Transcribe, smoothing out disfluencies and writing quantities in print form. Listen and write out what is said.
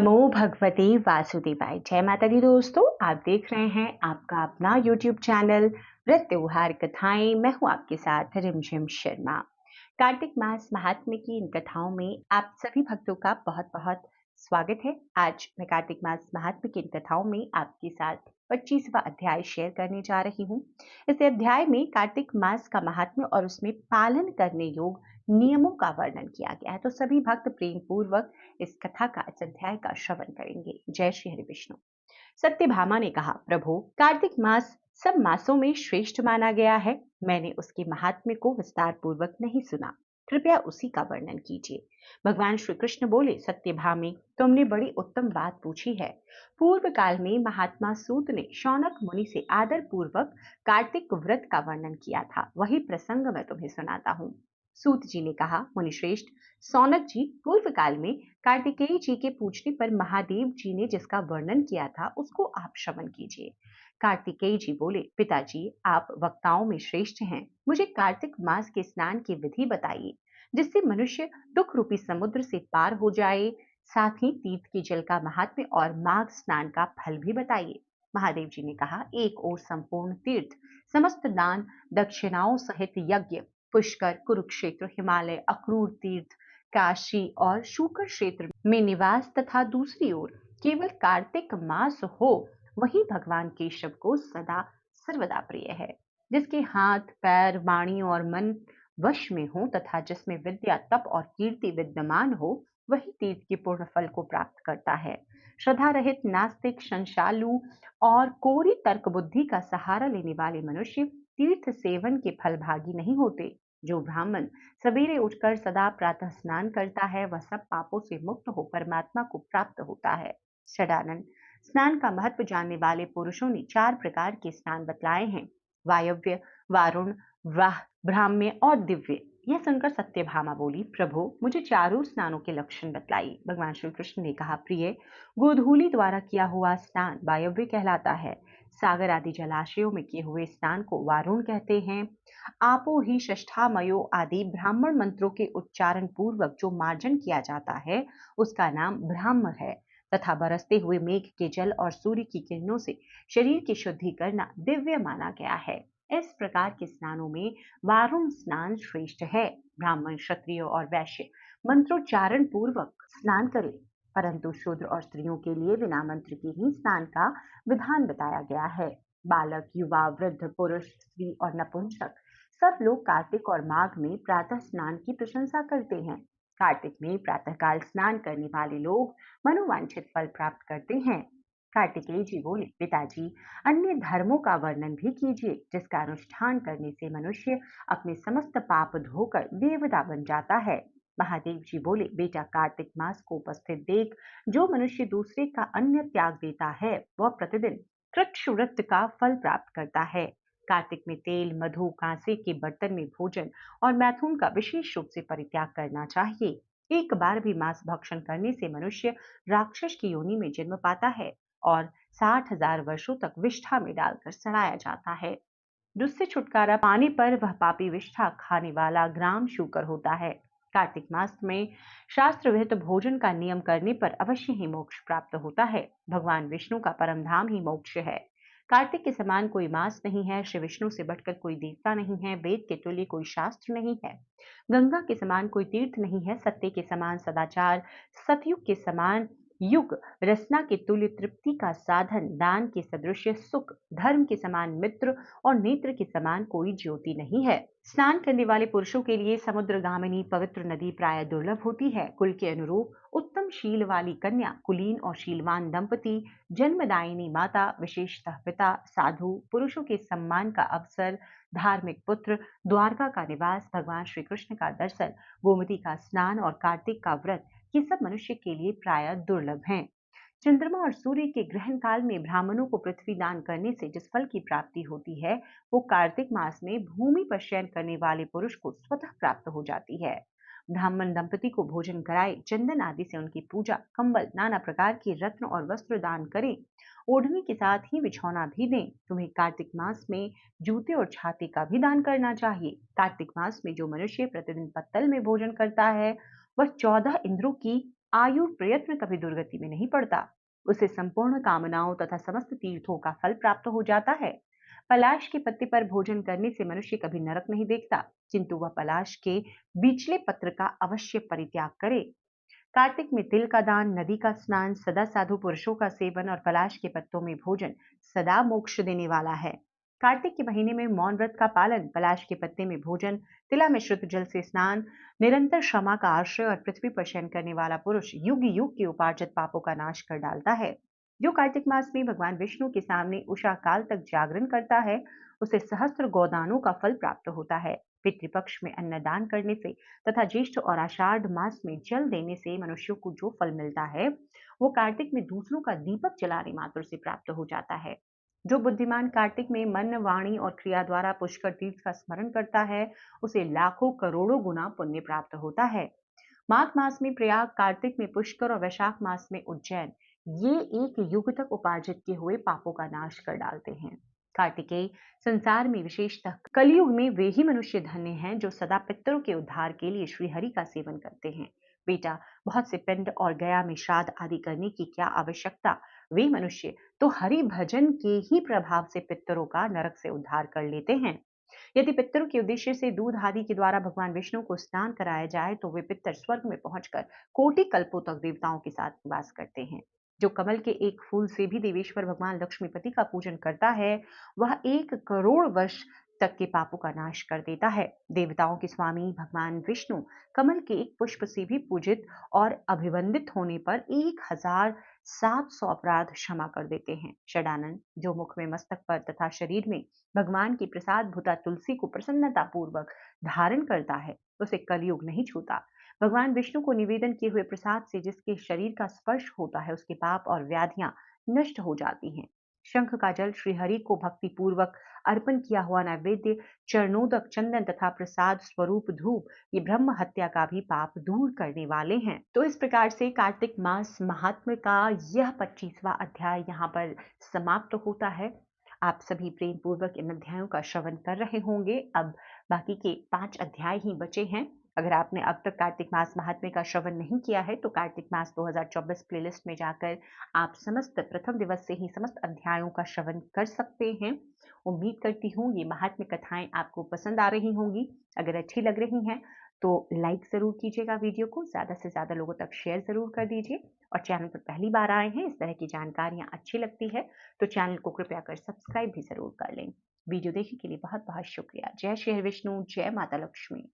नमो भगवते वासुदेवाय। जय माता दी दोस्तों, आप देख रहे हैं आपका अपना यूट्यूब चैनल व्रत त्योहार कथाएं। मैं हूं आपके साथ रिमझिम शर्मा। कार्तिक मास महात्म्य की इन कथाओं में आप सभी भक्तों का बहुत बहुत स्वागत है। आज मैं कार्तिक मास महात्म्य की इन कथाओं में आपके साथ 25वां अध्याय शेयर करने जा रही हूँ। इस अध्याय में कार्तिक मास का महात्म्य और उसमें पालन करने योग्य नियमों का वर्णन किया गया है। तो सभी भक्त प्रेम पूर्वक इस कथा का, इस अध्याय का श्रवण करेंगे। जय श्री हरि विष्णु। सत्यभामा ने कहा, प्रभु, कार्तिक मास सब मासों में श्रेष्ठ माना गया है। मैंने उसके महात्म्य को विस्तार पूर्वक नहीं सुना, कृपया उसी का वर्णन कीजिए। भगवान श्री कृष्ण बोले, सत्यभामे, तुमने बड़ी उत्तम बात पूछी है। पूर्व काल में महात्मा सूत ने शौनक मुनि से आदर पूर्वक कार्तिक व्रत का वर्णन किया था। वही प्रसंग मैं तुम्हें सुनाता हूँ। सूत जी ने कहा, मुनिश्रेष्ठ, सौनक जी, पूर्व काल में कार्तिकेय जी के पूछने पर महादेव जी ने जिसका वर्णन किया था उसको आप श्रवण कीजिए। कार्तिकेय जी बोले, पिताजी, आप वक्ताओं में श्रेष्ठ हैं। मुझे कार्तिक मास के स्नान की विधि बताइए, जिससे मनुष्य दुख रूपी समुद्र से पार हो जाए। साथ ही तीर्थ के जल का महात्म्य और माघ स्नान का फल भी बताइए। महादेव जी ने कहा, एक ओर संपूर्ण तीर्थ, समस्त दान दक्षिणाओं सहित यज्ञ, पुष्कर, कुरुक्षेत्र, हिमालय, अक्रूर तीर्थ, काशी और शूकर क्षेत्र में निवास, तथा दूसरी ओर केवल कार्तिक मास हो वही भगवान केशव को सदा सर्वदा प्रिय है। जिसके हाथ पैर वाणी और मन वश में हो तथा जिसमें विद्या तप और कीर्ति विद्यमान हो, वही तीर्थ के पूर्ण फल को प्राप्त करता है। श्रद्धा रहित नास्तिक, संशालु और कोरी तर्क बुद्धि का सहारा लेने वाले मनुष्य तीर्थ सेवन के फल भागी नहीं होते। जो ब्राह्मण सवेरे उठकर सदा प्रातः स्नान करता है, वह सब पापों से मुक्त हो परमात्मा को प्राप्त होता है। षडानन, स्नान का महत्व जानने वाले पुरुषों ने 4 प्रकार के स्नान बतलाए हैं: वायव्य, वारुण, वाह, ब्राह्म्य और दिव्य। यह सुनकर सत्यभामा बोली, प्रभु, मुझे चारों स्नानों के लक्षण बतलाइए। भगवान श्री कृष्ण ने कहा, प्रिय, गोधूली द्वारा किया हुआ स्नान वायव्य कहलाता है। सागर आदि जलाशयों में किए हुए स्नान को वारुण कहते हैं। आपो ही षष्ठामयो आदि ब्राह्मण मंत्रों के उच्चारण पूर्वक जो मार्जन किया जाता है, उसका नाम ब्राह्म है। तथा बरसते हुए मेघ के जल और सूर्य की किरणों से शरीर की शुद्धि करना दिव्य माना गया है। इस प्रकार के स्नानों में वारुण स्नान श्रेष्ठ है। ब्राह्मण, क्षत्रिय और वैश्य मंत्रोच्चारण पूर्वक स्नान करें, परंतु शूद्र और स्त्रियों के लिए बिना मंत्र के ही स्नान का विधान बताया गया है। बालक, युवा, वृद्ध, पुरुष, स्त्री और नपुंसक सब लोग कार्तिक और माघ में प्रातः स्नान की प्रशंसा करते हैं। कार्तिक में प्रातःकाल स्नान करने वाले लोग मनोवांछित फल प्राप्त करते हैं। कार्तिकेय जी बोले, पिताजी, अन्य धर्मों का वर्णन भी कीजिए, जिसका अनुष्ठान करने से मनुष्य अपने समस्त पाप धोकर देवता बन जाता है। महादेव जी बोले, बेटा, कार्तिक मास को उपस्थित देख जो मनुष्य दूसरे का अन्न त्याग देता है, वह प्रतिदिन कृच्छ्रव्रत का फल प्राप्त करता है। कार्तिक में तेल, मधु, कांसे के बर्तन में भोजन और मैथुन का विशेष रूप से परित्याग करना चाहिए। एक बार भी मांस भक्षण करने से मनुष्य राक्षस की योनि में जन्म पाता है और 60,000 वर्षों तक विष्ठा में डालकर सड़ाया जाता है। जिससे छुटकारा पाने पर वह पापी विष्ठा खाने वाला ग्राम शूकर होता है। कार्तिक मास में शास्त्र विहित भोजन का नियम करने पर अवश्य ही मोक्ष प्राप्त होता है। भगवान विष्णु का परम धाम ही मोक्ष है। कार्तिक के समान कोई मास नहीं है, श्री विष्णु से बढ़कर कोई देवता नहीं है, वेद के तुल्य कोई शास्त्र नहीं है, गंगा के समान कोई तीर्थ नहीं है, सत्य के समान सदाचार, सतयुग के समान युग, रसना के तुल्य तृप्ति का साधन, दान के सदृश सुख, धर्म के समान मित्र और नेत्र के समान कोई ज्योति नहीं है। स्नान करने वाले पुरुषों के लिए समुद्रगामिनी पवित्र नदी प्राय दुर्लभ होती है। कुल के अनुरूप उत्तम शील वाली कन्या, कुलीन और शीलवान दंपति, जन्मदायिनी माता, विशेषतः पिता, साधु पुरुषों के सम्मान का अवसर, धार्मिक पुत्र, द्वारका का निवास, भगवान श्री कृष्ण का दर्शन, गोमती का स्नान और कार्तिक का व्रत, ये सब मनुष्य के लिए प्राय दुर्लभ हैं। चंद्रमा और सूर्य के ग्रहण काल में ब्राह्मणों को पृथ्वी दान करने से जिस फल की प्राप्ति होती है, वो कार्तिक मास में भूमि पर शयन करने वाले पुरुष को स्वतः प्राप्त हो जाती है। ब्राह्मण दंपति को भोजन कराए, चंदन आदि से उनकी पूजा, कंबल, नाना प्रकार के रत्न और वस्त्र दान करें, ओढ़ने के साथ ही बिछौना भी दें। तुम्हें कार्तिक मास में जूते और छाते का भी दान करना चाहिए। कार्तिक मास में जो मनुष्य प्रतिदिन पत्तल में भोजन करता है, वह 14 इंद्रों की आयु प्रयत्न कभी दुर्गति में नहीं पड़ता। उसे संपूर्ण कामनाओं तथा समस्त तीर्थों का फल प्राप्त हो जाता है। पलाश के पत्ते पर भोजन करने से मनुष्य कभी नरक नहीं देखता, किंतु वह पलाश के बीचले पत्र का अवश्य परित्याग करे। कार्तिक में तिल का दान, नदी का स्नान, सदा साधु पुरुषों का सेवन और पलाश के पत्तों में भोजन सदा मोक्ष देने वाला है। कार्तिक के महीने में मौन व्रत का पालन, पलाश के पत्ते में भोजन, तिला मिश्रित जल से स्नान, निरंतर क्षमा का आश्रय और पृथ्वी पर शयन करने वाला पुरुष युग युग के उपार्जित पापों का नाश कर डालता है। जो कार्तिक मास में भगवान विष्णु के सामने उषा काल तक जागरण करता है, उसे सहस्त्र गोदानों का फल प्राप्त होता है। पितृपक्ष में अन्नदान करने से तथा ज्येष्ठ और आषाढ़ मास में जल देने से मनुष्यों को जो फल मिलता है, वो कार्तिक में दूसरों का दीपक जलाने मात्र से प्राप्त हो जाता है। जो बुद्धिमान कार्तिक में मन, वाणी और क्रिया द्वारा पुष्कर तीर्थ का स्मरण करता है, उसे लाखों करोड़ों गुना पुण्य प्राप्त होता है। माघ मास में प्रयाग, कार्तिक में पुष्कर और वैशाख मास में उज्जैन, ये एक युग तक उपार्जित किए हुए पापों का नाश कर डालते हैं। कार्तिकेय संसार में विशेषतः कलयुग में वे ही मनुष्य धन्य हैं जो सदा पितरों के उद्धार के लिए श्रीहरि का सेवन करते हैं। बेटा, बहुत से पिंड और गया में श्राद्ध आदि करने की क्या आवश्यकता। वे मनुष्य तो हरि भजन के ही प्रभाव से पितरों का नरक से उद्धार कर लेते हैं। यदि पितरों के उद्देश्य से दूध आदि के द्वारा भगवान विष्णु को स्नान कराया जाए तो वे पितर स्वर्ग में पहुंचकर कोटि कल्पों तक देवताओं के साथ निवास करते हैं। जो कमल के एक फूल से भी देवेश्वर भगवान लक्ष्मीपति का पूजन करता है, वह 1 करोड़ वर्ष तक के पापों का नाश कर देता है। देवताओं के स्वामी भगवान विष्णु कमल के एक पुष्प से भी पूजित और अभिवंदित होने पर 1700 अपराध क्षमा कर देते हैं। षडानन, जो मुख में, मस्तक पर तथा शरीर में भगवान की प्रसाद भूता तुलसी को प्रसन्नता पूर्वक धारण करता है, उसे कलयुग नहीं छूता। भगवान विष्णु को निवेदन किए हुए प्रसाद से जिसके शरीर का स्पर्श होता है, उसके पाप और व्याधियां नष्ट हो जाती हैं। शंख का जल श्रीहरि को भक्ति पूर्वक अर्पण किया हुआ नैवेद्य, चरणोदक, चंदन तथा प्रसाद स्वरूप धूप, ये ब्रह्म हत्या का भी पाप दूर करने वाले हैं। तो इस प्रकार से कार्तिक मास महात्म्य का यह 25वां अध्याय यहाँ पर समाप्त होता है। आप सभी प्रेम पूर्वक इन अध्यायों का श्रवण कर रहे होंगे। अब बाकी के 5 अध्याय ही बचे हैं। अगर आपने अब तक कार्तिक मास महात्म्य का श्रवण नहीं किया है तो कार्तिक मास 2024 प्लेलिस्ट में जाकर आप समस्त प्रथम दिवस से ही समस्त अध्यायों का श्रवण कर सकते हैं। उम्मीद करती हूँ ये महात्म्य कथाएं आपको पसंद आ रही होंगी। अगर अच्छी लग रही हैं तो लाइक जरूर कीजिएगा, वीडियो को ज्यादा से ज्यादा लोगों तक शेयर जरूर कर दीजिए। और चैनल पर पहली बार आए हैं, इस तरह की जानकारियां अच्छी लगती है तो चैनल को कृपया कर सब्सक्राइब भी जरूर कर लें। वीडियो देखने के लिए बहुत बहुत शुक्रिया। जय श्री हरि विष्णु, जय माता लक्ष्मी।